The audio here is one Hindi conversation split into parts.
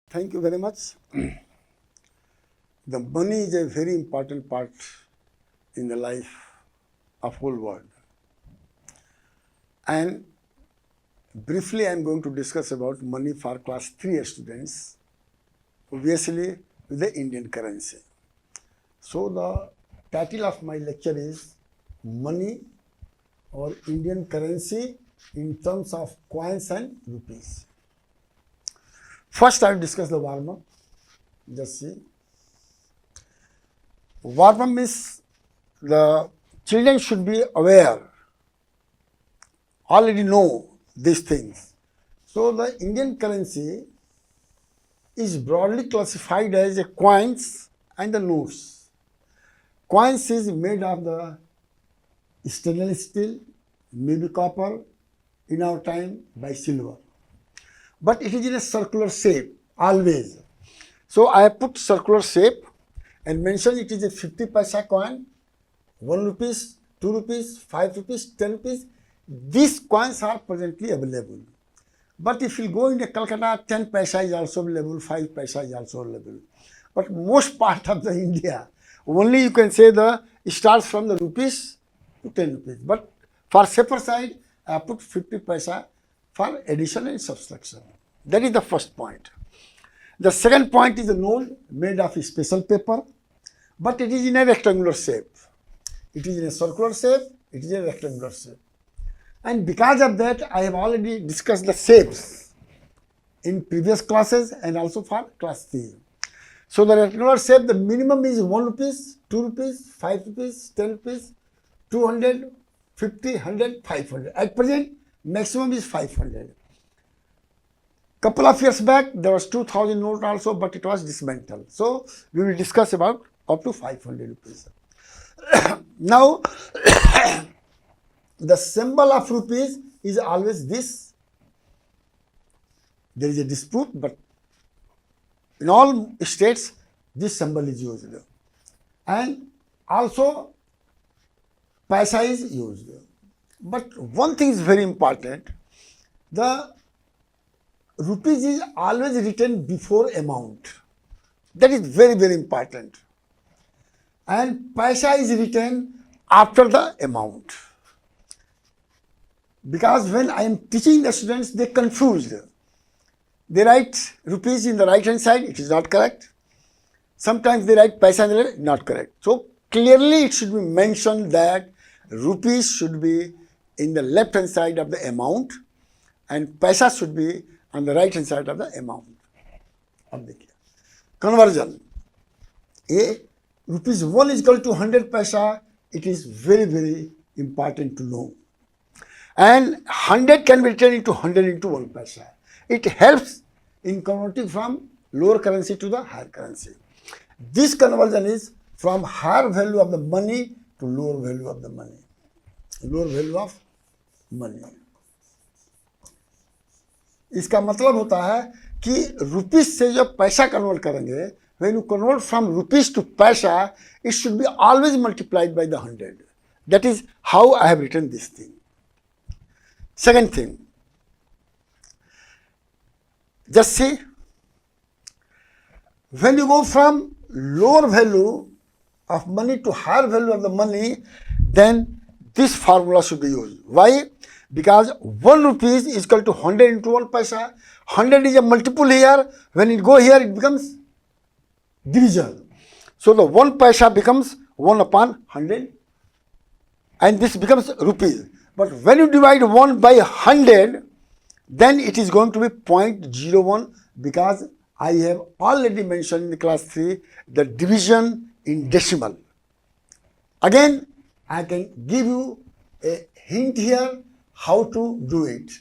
Thank you very much. The money is a very important part in the life of whole world. And briefly I am going to discuss about money for class 3 students, obviously with the Indian currency. So the title of my lecture is Money or Indian currency in terms of coins and rupees. First I will discuss the warm-up. Just see. Warm-up means the children should be aware, already know these things. So the Indian currency is broadly classified as a coins and the notes. Coins is made of the stainless steel, maybe copper, in our time by silver. But it is in a circular shape, always. So I have put circular shape and mentioned it is a 50 paisa coin, 1 rupees, 2 rupees, 5 rupees, 10 rupees. These coins are presently available. But if you go into Calcutta, 10 paisa is also available, 5 paisa is also available. But most part of the India, only you can say the it starts from the rupees to 10 rupees. But for safer side, I put 50 paisa for addition and subtraction. That is the first point. The second point is a note made of a special paper, but it is in a rectangular shape. It is in a circular shape, it is in a rectangular shape. And because of that, I have already discussed the shapes in previous classes and also for class 3. So the rectangular shape, the minimum is 1 rupees, 2 rupees, 5 rupees, 10 rupees, 200, 50, 100, 500. At present, maximum is 500. Couple of years back, there was 2000 note also, but it was dismantled. So we will discuss about up to 500 rupees. Now, the symbol of rupees is always this. There is a dispute, but in all states, this symbol is used. And also, paisa is used. But one thing is very important. The rupees is always written before amount. That is very, very important. And paisa is written after the amount. Because when I am teaching the students, they confused. They write rupees in the right hand side, it is not correct. Sometimes they write paisa in the left, not correct. So clearly it should be mentioned that rupees should be in the left hand side of the amount and paisa should be on the right hand side of the amount. अब देखिए conversion. A rupees 1 is equal to 100 paisa. It is very, very important to know. And 100 can be written into 100 into 1 paisa. It helps in converting from lower currency to the higher currency. This conversion is from higher value of the money to lower value of the money. Lower value of money. इसका मतलब होता है कि रुपीज से जब पैसा कन्वर्ट करेंगे, when you convert from rupees to paisa, it should be always multiplied by the 100. That is how I have written this thing. Second thing, just see, when you go from lower value of money to higher value of the money, then this formula should be used. Why? Because 1 rupees is equal to 100 into 1 paisa. 100 is a multiple here. When it go here, it becomes division. So the 1 paisa becomes 1 upon 100 and this becomes rupees. But when you divide 1 by 100, then it is going to be 0.01 because I have already mentioned in the class 3 the division in decimal. Again, I can give you a hint here how to do it.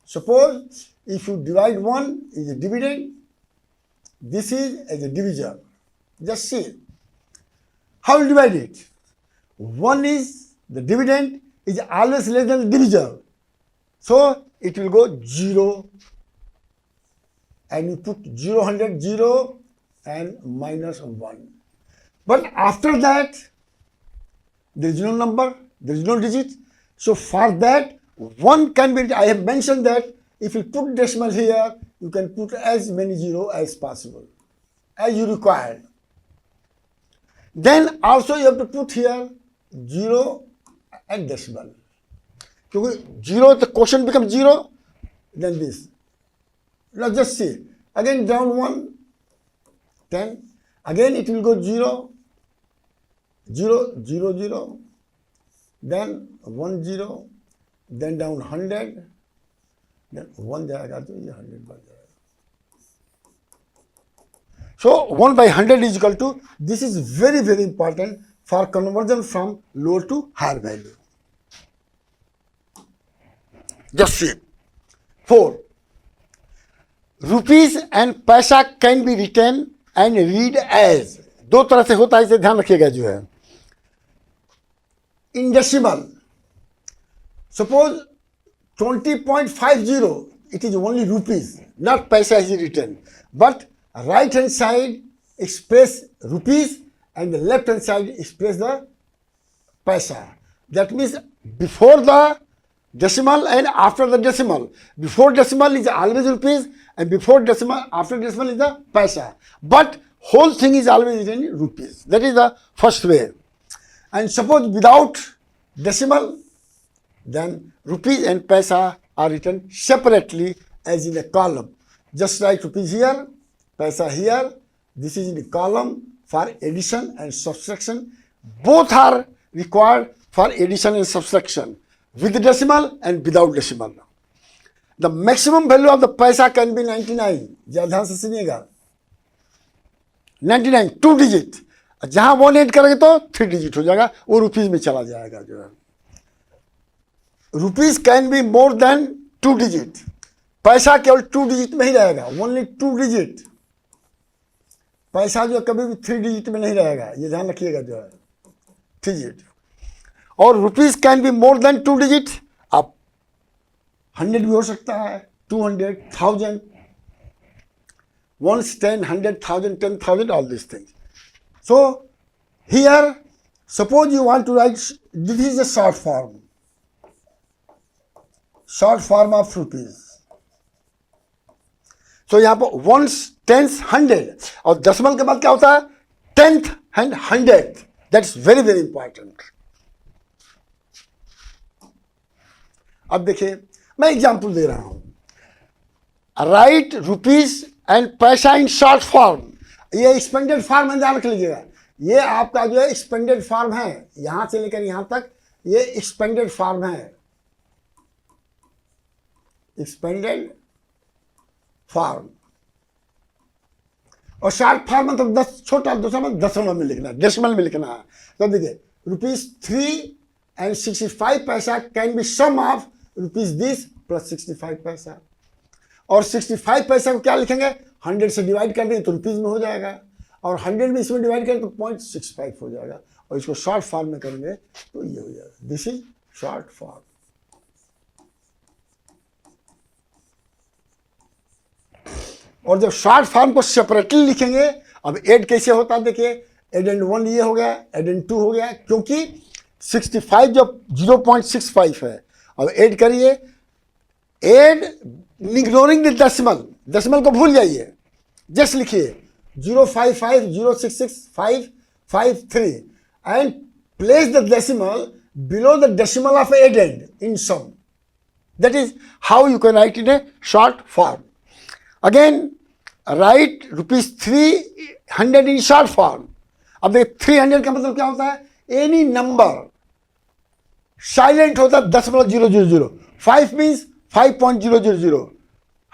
Suppose if you divide 1 is a dividend, this is as a divisor. Just see how you divide it. 1 is the dividend is always less than the divisor. So it will go 0 and you put 0, 100, 0 and minus 1. But after that, there is no number, there is no digit. So for that, 1 can be, I have mentioned that if you put decimal here, you can put as many zero as possible, as you require. Then also you have to put here zero and decimal. क्योंकि zero, the quotient becomes zero, then this. Now just see, again down 1, 10, again it will go 0, 0, 0, 0, then 1, 0, then down 100, then 1 जाएगा तो ये 100 बन जाएगा. So 1 by 100 is equal to, this is very, very important for conversion from lower to higher value. Just see. 4. Rupees and पैसा can be written and read as. दो तरह से होता है, इसे ध्यान रखिएगा जो है. In decimal, suppose 20.50, it is only rupees, not paisa is written. But right hand side express rupees and the left hand side express the paisa. That means before the decimal and after the decimal. Before decimal is always rupees and before decimal, after decimal is the paisa. But whole thing is always written in rupees. That is the first way. And suppose without decimal, then rupees and paisa are written separately as in a column. Just write rupees here, paisa here. This is in the column for addition and subtraction. Both are required for addition and subtraction, with the decimal and without decimal. The maximum value of the paisa can be 99. ध्यान से सुनिएगा. 99, 2 digit. जहां 1 ऐड करेंगे तो 3 digit हो जाएगा, वो रुपीज में चला जाएगा जो है. Rupees can be more than 2 digit. पैसा केवल 2 digit में ही रहेगा, ओनली 2 digit. पैसा जो कभी भी 3 digit में नहीं रहेगा, ये ध्यान रखिएगा जो है. 3 digit. और rupees can be more than 2 digit. अब 100 भी हो सकता है, 200, 1000, 1, 10, 100, 1000, 10,000, all these things. So here, suppose you want to write, this is a short form of rupees. So यहाँ पर 1, 10, 100 और decimal के बाद क्या होता है? 10th and 100th. That's very, very important. अब देखिए, मैं एग्जाम्पल दे रहा हूं. राइट रुपीज एंड पैसा इन शॉर्ट फॉर्म. ये एक्सपेंडेड फॉर्म है, ध्यान रख लीजिएगा. ये आपका जो है एक्सपेंडेड फॉर्म है, यहां से लेकर यहां तक ये एक्सपेंडेड फॉर्म है. Expanded form. और शॉर्ट फॉर्म मतलब 10 छोटा, दूसरा मतलब दशमलव में लिखना, डेसिमल में लिखना है. तो देखिए, rupees 3 and 65 paisa can be sum of rupees this plus 65 paisa. और 65 पैसा को क्या लिखेंगे? 100 से डिवाइड कर देंगे तो रुपीज में हो जाएगा, और 100 में इसमें डिवाइड करें तो 0.65 हो जाएगा. और इसको शॉर्ट फॉर्म में करेंगे तो ये हो जाएगा. This is short form. और जब शॉर्ट फॉर्म को सेपरेटली लिखेंगे, अब ऐड कैसे होता है देखिए. ऐड एंड 1 ये हो गया, ऐड एंड 2 हो गया, क्योंकि 65 जो 0.65 है. अब ऐड करिए, add ignoring the decimal. Decimal को भूल जाइए, जस्ट लिखिए 055 066 553 and place the decimal below the decimal of added in sum. That is how you can write in a short form. Again, write rupees 300 in short form. अब देखिए 300 का मतलब क्या होता है? एनी नंबर साइलेंट होता है 10.000. 5 means 5.000.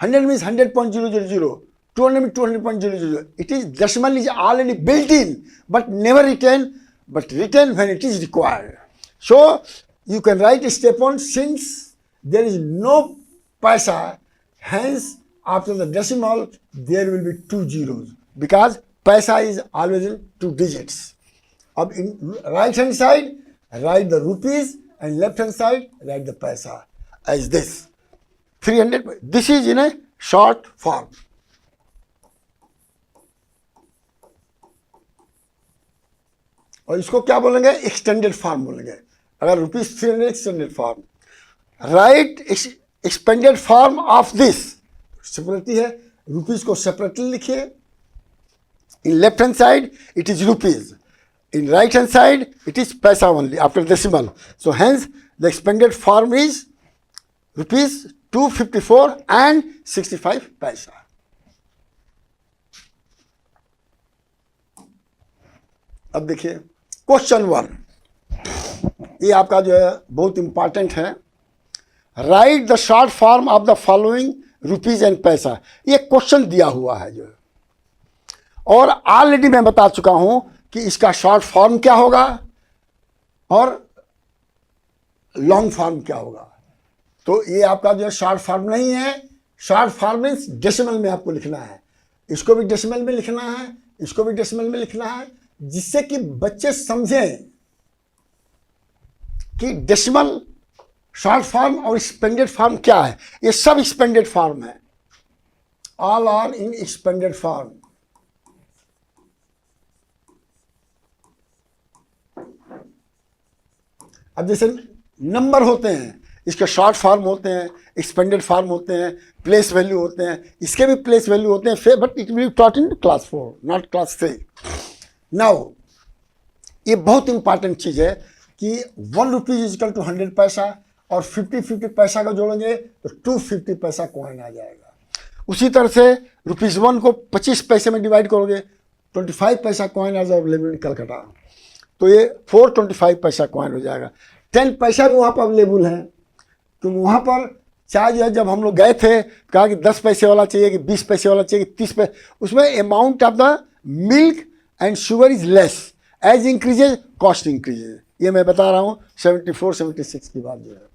100 means 100.000. 200 means 200.000. It is decimal is already built in, but never written, but written when it is required. So you can write step 1, since there is no paisa, hence after the decimal there will be 2 zeros, because paisa is always in 2 digits. Up in right hand side write the rupees and left hand side write the paisa as this. 300. This is in a short form. और इसको क्या बोलेंगे? एक्सटेंडेड फॉर्म बोलेंगे. अगर rupees 300 extended form. Right expanded form of this separately है, रुपीज़ को सेपरेटली लिखिए। In left hand side it is rupees, in right hand side it is paisa only after decimal. So hence the expanded form is rupees 254 and 65 पैसा। अब देखिए क्वेश्चन 1, ये आपका जो है बहुत इंपॉर्टेंट है। Right the short form of the following rupees and पैसा। ये क्वेश्चन दिया हुआ है जो है, और ऑलरेडी मैं बता चुका हूं कि इसका शॉर्ट फॉर्म क्या होगा और लॉन्ग फॉर्म क्या होगा। तो ये आपका जो है शॉर्ट फॉर्म नहीं है, शॉर्ट फॉर्म मीन्स डेसिमल में आपको लिखना है, इसको भी डेसिमल में लिखना है, इसको भी डेसिमल में लिखना है, जिससे कि बच्चे समझें कि डेसिमल, शॉर्ट फॉर्म और एक्सपेंडेड फॉर्म क्या है। ये सब एक्सपेंडेड फॉर्म है, all are in expanded form. अब जैसे नंबर होते हैं, इसके शॉर्ट फॉर्म होते हैं, एक्सपेंडेड फॉर्म होते हैं, प्लेस वैल्यू होते हैं, इसके भी प्लेस वैल्यू होते हैं, but it will be taught in class 4 not class 3। Now ये बहुत इंपॉर्टेंट चीज़ है कि 1 रुपीज़ इजकल टू 100 पैसा, और 50-50 पैसा का जोड़ेंगे तो 250 पैसा कॉइन आ जाएगा। उसी तरह से ₹1 को 25 पैसे में डिवाइड करोगे 25 पैसा कॉइन आ जाएगा इन कलकत्ता, तो ये 425 पैसा कॉइन हो जाएगा। 10 पैसा भी वहाँ पर अवेलेबल है, क्योंकि वहाँ पर चाय जो है जब हम लोग गए थे कहा कि 10 पैसे वाला चाहिए कि 20 पैसे वाला चाहिए कि 30 पैसे, उसमें amount of the milk and sugar is less, as increases cost increases. ये मैं बता रहा हूँ 74-76 की बात जो है।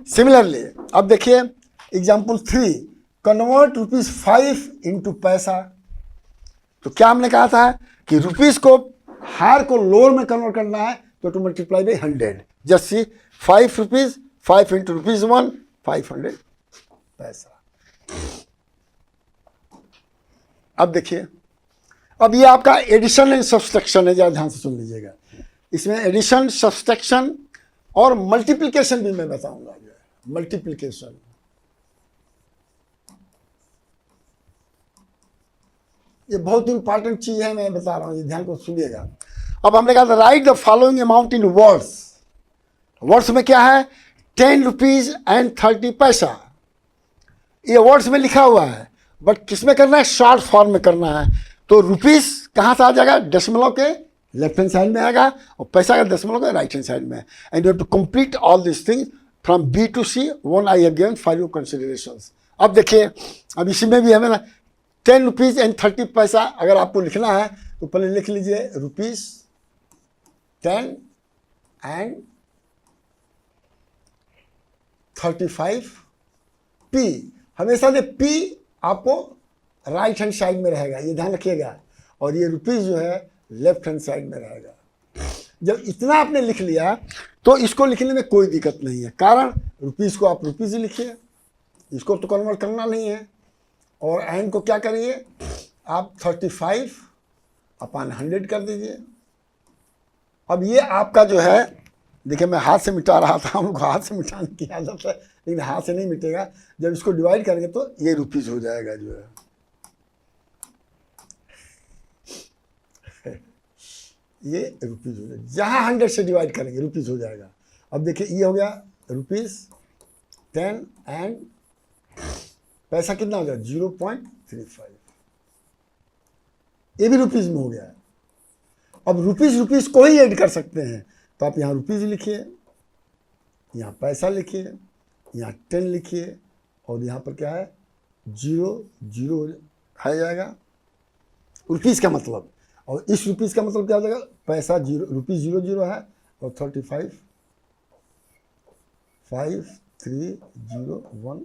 सिमिलरली अब देखिए एग्जाम्पल 3, कन्वर्ट ₹5 इंटू पैसा। तो क्या हमने कहा था कि रुपीज़ को हायर को लोअर में कन्वर्ट करना है तो to multiply by 100। Just see 5 rupees, 5 into ₹1, 500 पैसा। अब देखिए, अब ये आपका एडिशन एंड सब्सट्रैक्शन है, जरा ध्यान से सुन लीजिएगा। इसमें एडिशन, सब्सट्रैक्शन और मल्टीप्लिकेशन भी मैं बताऊंगा। मल्टीप्लिकेशन, ये बहुत इंपॉर्टेंट चीज है, मैं बता रहा हूं, ये ध्यान को सुनिएगा। अब हमने कहा था right the following amount in words. Words में क्या है? 10 रुपीज एंड 30 पैसा। ये वर्ड्स में लिखा हुआ है, बट किस में करना है? शॉर्ट फॉर्म में करना है। तो रुपीज कहाँ से आ जाएगा? डेसिमलों के लेफ्ट हैंड साइड में आएगा, और पैसा का डेसिमलों के राइट हैंड साइड में। And you have to complete all this things from B to C, one I have given for your considerations. अब देखिए, अब इसी में भी हमें ना 10 रुपीज एंड 30 पैसा अगर आपको लिखना है तो पहले लिख लीजिए ₹10 एंड 35 P। हमेशा से P आपको राइट हैंड साइड में रहेगा, ये ध्यान रखिएगा, और ये रुपीज़ जो है लेफ्ट हैंड साइड में रहेगा। जब इतना आपने लिख लिया तो इसको लिखने में कोई दिक्कत नहीं है, कारण रुपीज़ को आप रुपीज़ ही लिखिए, इसको तो कन्वर्ट करना नहीं है। और एंड को क्या करिए आप 35/100 कर दीजिए। अब ये आपका जो है, देखिए मैं हाथ से मिटा रहा था, हमको हाथ से मिटाने की आदत है, लेकिन हाथ से नहीं मिटेगा। जब इसको डिवाइड करेंगे तो ये रुपीज़ हो जाएगा जो है। ये रुपीज़ हो जाएगा, जहाँ 100 से डिवाइड करेंगे रुपीज़ हो जाएगा। अब देखिए ये हो गया ₹10 एंड पैसा कितना हो गया? 0.35। ये भी रुपीज़ में हो गया है। अब रुपीज़ को ही ऐड कर सकते हैं, तो आप यहाँ रुपीज़ लिखिए, यहाँ पैसा लिखिए, यहाँ 10 लिखिए, और यहाँ पर क्या है 0 आ जाएगा रुपीज़ का मतलब। और इस रुपीज़ का मतलब क्या हो जाएगा? पैसा ₹0 है, और 35 5301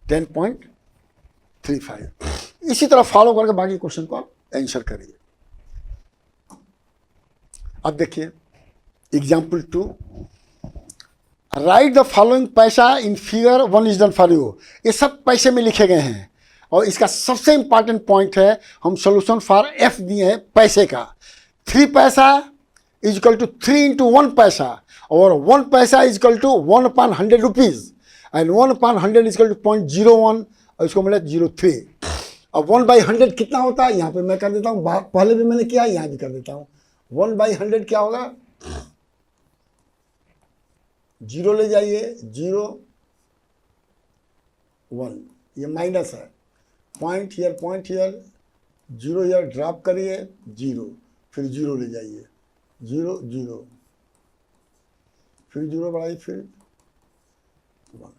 10.35। इसी तरह फॉलो करके बाकी क्वेश्चन को आप आंसर करिए। अब देखिए एग्जाम्पल 2, राइट द फॉलोइंग पैसा in figure 1 is done for you. ये सब पैसे में लिखे गए हैं, और इसका सबसे इंपॉर्टेंट पॉइंट है, हम सोल्यूशन फॉर F दिए हैं पैसे का। 3 पैसा इज इक्वल टू 3 इंटू 1 पैसा, और 1 paisa is equal to 1/100 rupees. And 1/100 equal to 0.01 और इसको मिला 0.3। अब 1/100 कितना होता है, यहाँ पे मैं कर देता हूँ, पहले भी मैंने किया, यहाँ भी कर देता हूँ। 1/100 क्या होगा, 0 ले जाइए, 0 1, ये माइनस है, पॉइंट हियर 0 हियर ड्रॉप करिए 0, फिर 0 ले जाइए, 0 0, फिर 0 बढ़ाइए, फिर 1।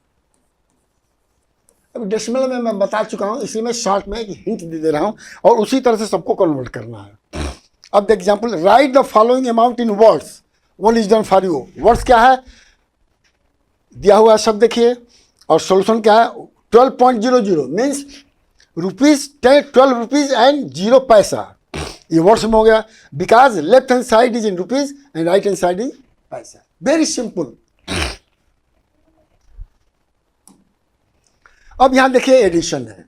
अब डेसिमल में मैं बता चुका हूँ, इसलिए मैं शॉर्ट में एक हिंट दे रहा हूँ और उसी तरह से सबको कन्वर्ट करना है। अब the example, right the following amount in words, one is done for you. Words क्या है, दिया हुआ शब्द देखिए, और सोल्यूशन क्या है, 12.00 मीन्स रुपीज 12 रुपीज एंड 0 पैसा। ये वर्ड्स में हो गया, because left hand side is in rupees and right hand side is paisa. Very simple. अब यहां देखिए एडिशन है,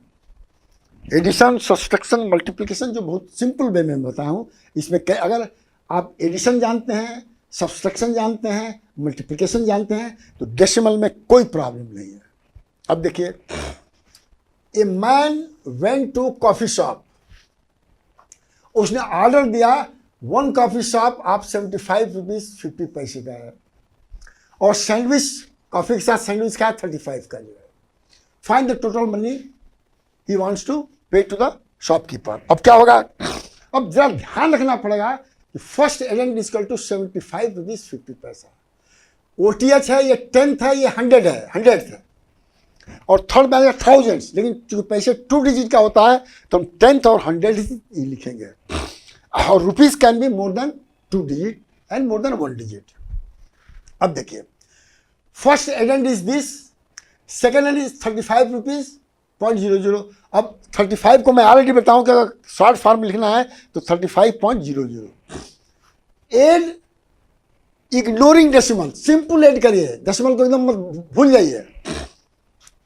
एडिशन, सब्सट्रैक्शन, मल्टीप्लिकेशन, जो बहुत सिंपल वे में बताया हूं। इसमें अगर आप एडिशन जानते हैं, सब्सट्रैक्शन जानते हैं, मल्टीप्लिकेशन जानते हैं, तो डेसिमल में कोई प्रॉब्लम नहीं है। अब देखिए, a man went to coffee shop, उसने ऑर्डर दिया 1 कॉफी शॉप आप 75 रुपीज 50 पैसे का है, और सैंडविच, कॉफी के साथ सैंडविच का 35 का जो है। Find the total money he wants to pay to the shopkeeper. अब क्या होगा, अब जरा ध्यान रखना पड़ेगा कि first addend equal to 75 rupees 50 paisa. OTH है, ये 10th है, ये 100 है, 100th है, और थर्ड में आएगा थाउजेंड्स, लेकिन चूंकि पैसे 2 डिजिट का होता है तो हम 10th और 100 ही लिखेंगे। और rupees can be more than 2 digit and more than 1 digit. अब देखिए, first addend is this, second addend is 35 rupees 0.00। अब 35 को मैं ऑलरेडी बताऊं कि अगर शॉर्ट फॉर्म लिखना है तो 35.00। Add ignoring decimal, simple add करिए, डेसिमल को एकदम मत भूल जाइए।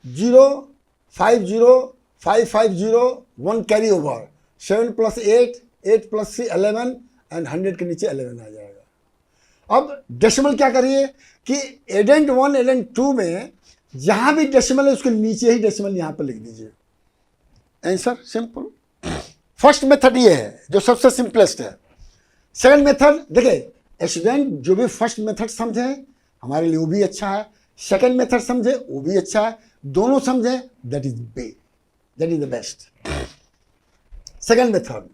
0 50 550 1 कैरी ओवर, 7 + 8 8 + 3 11 एंड 100 के नीचे 11 आ जाएगा। अब डेसिमल क्या करिए कि एडेंट 1 एडेंट 2 में जहां भी डेसिमल है उसके नीचे ही डेसिमल यहां पर लिख दीजिए। Answer simple. फर्स्ट मेथड ये है जो सबसे सिंपलेस्ट है। सेकंड मेथड देखिए, स्टूडेंट जो भी फर्स्ट मेथड समझे हमारे लिए वो भी अच्छा है, सेकंड मेथड समझे वो भी अच्छा है, दोनों समझे that is the best. Second method,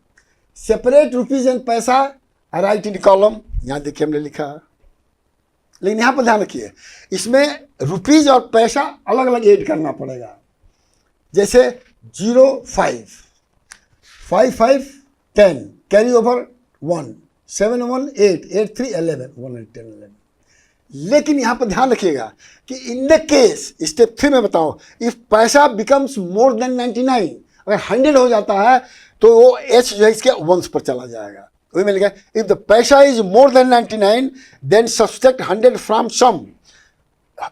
separate rupees and पैसा, राइट इन कॉलम। यहां देखिए हमने लिखा है, लेकिन यहां पर ध्यान रखिए, इसमें रुपीज और पैसा अलग अलग ऐड करना पड़ेगा। जैसे 0 5 5 5 10 कैरी ओवर 1 7 1 8 8 3 11 1 and 10 11। लेकिन यहां पर ध्यान रखिएगा कि इन द केस स्टेप 3 में बताओ, इफ पैसा बिकम्स मोर देन 99, अगर 100 हो जाता है तो वो एच जो है इसके वंश पर चला जाएगा। वही में लिखा है, if the paisa is more than 99 then subtract 100 from sum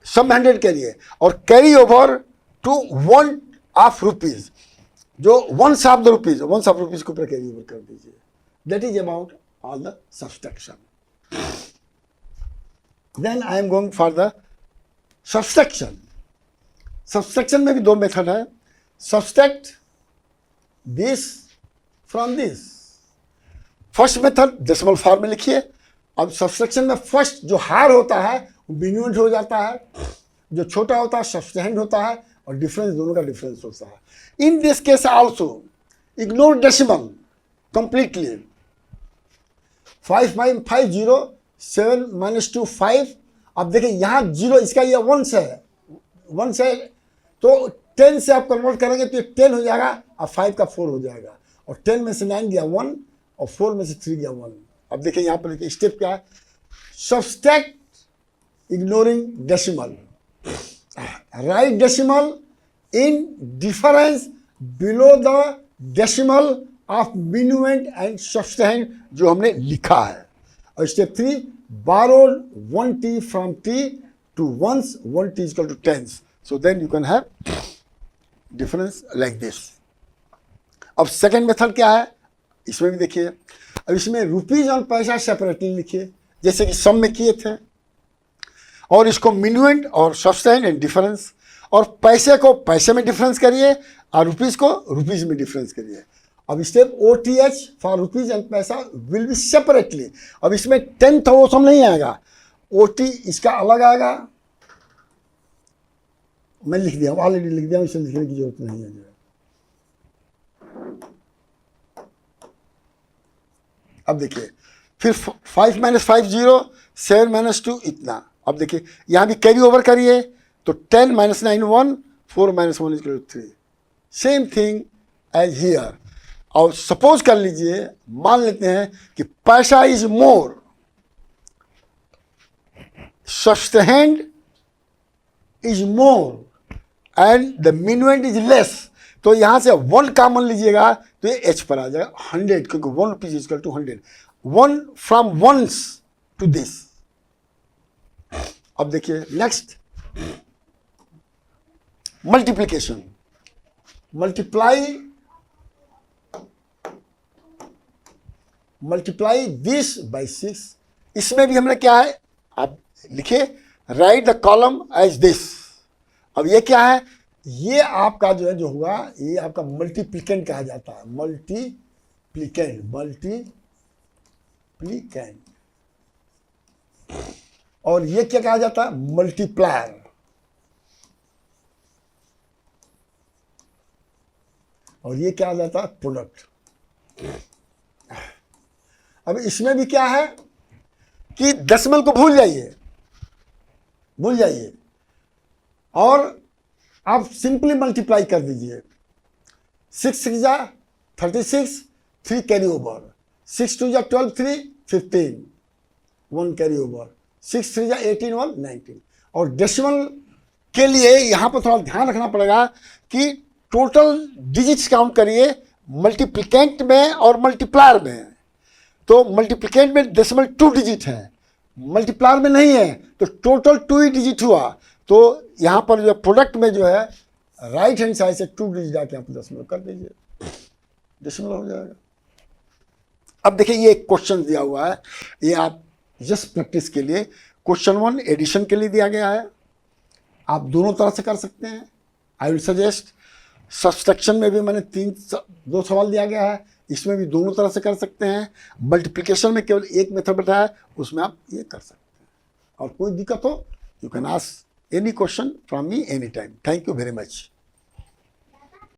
100 करिए और carry over to 1 of rupees, जो 1 of the rupees, 1 of rupees के ऊपर कैरी ओवर कर दीजिए। That is about all the subtraction. Then I am going for the subtraction. Subtraction में भी 2 मेथड है, subtract this from this. First method decimal form में लिखिए। अब सब्सट्रैक्शन में फर्स्ट जो हार होता है वो बिन्यूएंट हो जाता है, जो छोटा होता है सब्सटेंड होता है, और डिफरेंस दोनों का डिफरेंस होता है। In this case also ignore decimal completely. 5 0 7 - 2 5। अब देखिए यहाँ 0 इसका ये 1 से तो 10 से आप कन्वर्ट करेंगे तो ये 10 हो जाएगा और 5 का 4 हो जाएगा, और 10 में से 9 गया 1 और 4 में से 3 गया 1। अब देखिए यहाँ पर देखिए स्टेप क्या है, subtract ignoring decimal, right decimal in difference below the decimal of minuend and subtrahend जो हमने लिखा है। और step 3, borrowed 1t from t to 1s, 1t is equal to 10s. So then you can have difference like this. अब सेकेंड मेथड क्या है, इसमें भी देखिए। अब इसमें रुपीज और पैसा सेपरेटली लिखिए जैसे कि सम में किए थे, और इसको मिन्यूएंट और सब्सटेंड एंड डिफरेंस और पैसे को पैसे में डिफरेंस करिए और रुपीज़ को रुपीज़ में डिफरेंस करिए। अब step OTH for rupees and पैसा विल बी सेपरेटली। अब इसमें 10,000 नहीं आएगा, OT इसका अलग आएगा। मैं लिख दिया, ऑलरेडी लिख दिया, इसे लिखने की जरूरत नहीं है जो है। अब देखिए फिर 5 - 5 0, 7 - 2 इतना। अब देखिए यहाँ भी कैरी ओवर करिए तो 10 - 9 1, 4 - 1 = 3। Same thing as here. और सपोज कर लीजिए, मान लेते हैं कि paisa is more, sustained is more and the minimum is less. तो यहां से 1 कॉमन लीजिएगा तो ये H पर आ जाएगा 100, क्योंकि 1 rupees is equal to 100। 1 from once to this. अब देखिए next multiplication. Multiply this by 6। इसमें भी हमने क्या है, आप लिखिए write the column as this. अब ये क्या है, ये आपका जो है जो हुआ, ये आपका मल्टीप्लिकेंट कहा जाता है। मल्टीप्लिकेंट। और ये क्या कहा जाता है, मल्टीप्लायर। और ये क्या आ जाता है, प्रोडक्ट। अब इसमें भी क्या है कि डेसिमल को भूल जाइए और आप सिंपली मल्टीप्लाई कर दीजिए। 6 × 6 = 36, 3 कैरी ओवर। 6 × 2 = 12, 3 15, 1 carry over. 6 × 3 = 18, 1 19। और डेसिमल के लिए यहाँ पर थोड़ा ध्यान रखना पड़ेगा कि टोटल डिजिट्स काउंट करिए मल्टीप्लिकेंट में और मल्टीप्लायर में। तो मल्टीप्लिकेंट में डेसिमल 2 डिजिट है, मल्टीप्लायर में नहीं है, तो टोटल 2 ही डिजिट हुआ। तो यहाँ पर जो प्रोडक्ट में जो है राइट हैंड साइड से 2 डिजिट आके यहाँ पर डेसिमल कर दीजिए, डेसिमल हो जाएगा। अब देखिए ये एक क्वेश्चन दिया हुआ है, ये आप जस्ट प्रैक्टिस के लिए क्वेश्चन 1 एडिशन के लिए दिया गया है। आप दोनों तरह से कर सकते हैं। आई विल सजेस्ट सब्सट्रैक्शन में भी मैंने 2 सवाल दिया गया है, इसमें भी दोनों तरह से कर सकते हैं। मल्टीप्लिकेशन में केवल एक मेथड बताया है, उसमें आप ये कर सकते हैं। और कोई दिक्कत हो, you can ask any question from me any time. Thank you very much.